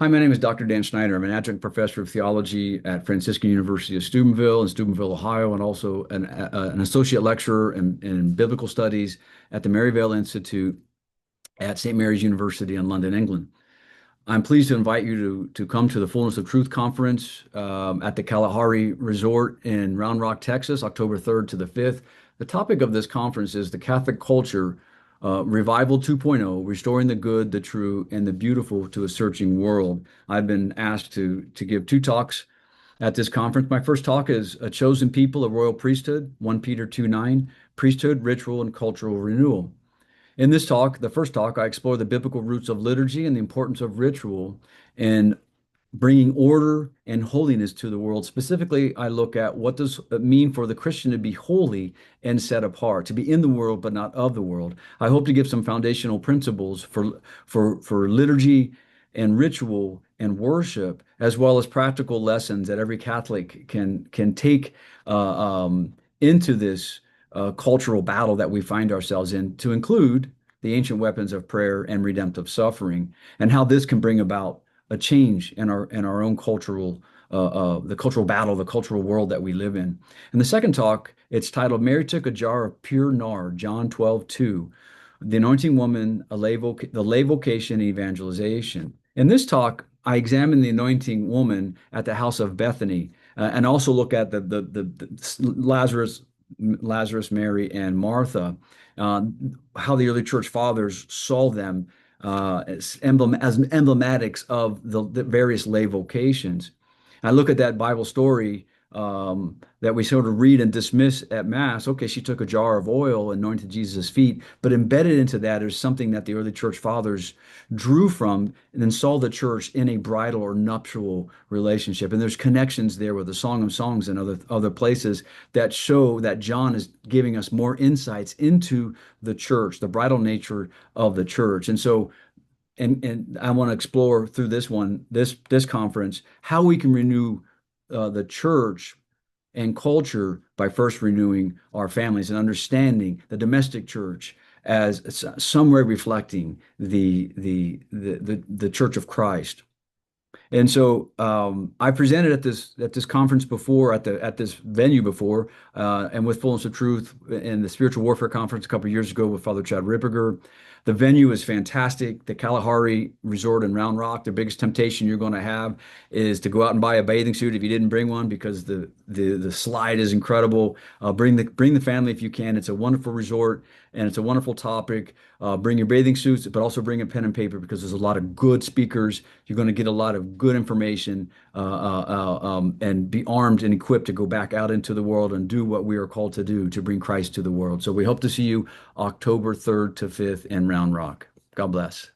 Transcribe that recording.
Hi, my name is Dr. Dan Schneider. I'm an adjunct professor of theology at Franciscan University of Steubenville in Steubenville, Ohio, and also an associate lecturer in biblical studies at the Maryvale Institute at St. Mary's University in London, England. I'm pleased to invite you to come to the Fullness of Truth conference at the Kalahari Resort in Round Rock, Texas, October 3rd to the 5th. The topic of this conference is the Catholic Culture Revival 2.0, Restoring the Good, the True, and the Beautiful to a Searching World. I've been asked to give two talks at this conference. My first talk is A Chosen People, a Royal Priesthood, 1 Peter 2:9, Priesthood, Ritual, and Cultural Renewal. In this talk, the first talk, I explore the biblical roots of liturgy and the importance of ritual in bringing order and holiness to the world. Specifically, I look at what does it mean for the Christian to be holy and set apart, to be in the world but not of the world. I hope to give some foundational principles for liturgy and ritual and worship, as well as practical lessons that every Catholic can take into this cultural battle that we find ourselves in, to include the ancient weapons of prayer and redemptive suffering, and how this can bring about a change in our own cultural the cultural battle, the cultural world that we live in. In the second talk, it's titled "Mary Took a Jar of Pure Nard," John 12:2, the anointing woman, the lay vocation and evangelization. In this talk, I examine the anointing woman at the house of Bethany, and also look at the Lazarus, Mary, and Martha, uh, how the early church fathers saw them as emblematics of the various lay vocations. I look at that Bible story that we sort of read and dismiss at Mass. Okay, she took a jar of oil, anointed Jesus' feet, but embedded into that is something that the early church fathers drew from and then saw the church in a bridal or nuptial relationship. And there's connections there with the Song of Songs and other places that show that John is giving us more insights into the church, the bridal nature of the church. And so and I want to explore through this conference, how we can renew the church and culture by first renewing our families and understanding the domestic church as some way reflecting the Church of Christ. And so I presented at this conference before, at this venue before, and with Fullness of Truth in the Spiritual Warfare Conference a couple of years ago with Father Chad Ripperger. The venue is fantastic. The Kalahari Resort in Round Rock. The biggest temptation you're going to have is to go out and buy a bathing suit if you didn't bring one, because the slide is incredible. Bring the family if you can. It's a wonderful resort and it's a wonderful topic. Bring your bathing suits, but also bring a pen and paper, because there's a lot of good speakers. You're going to get a lot of good information, and be armed and equipped to go back out into the world and do what we are called to do, to bring Christ to the world. So we hope to see you October 3rd to 5th in Round Rock. God bless.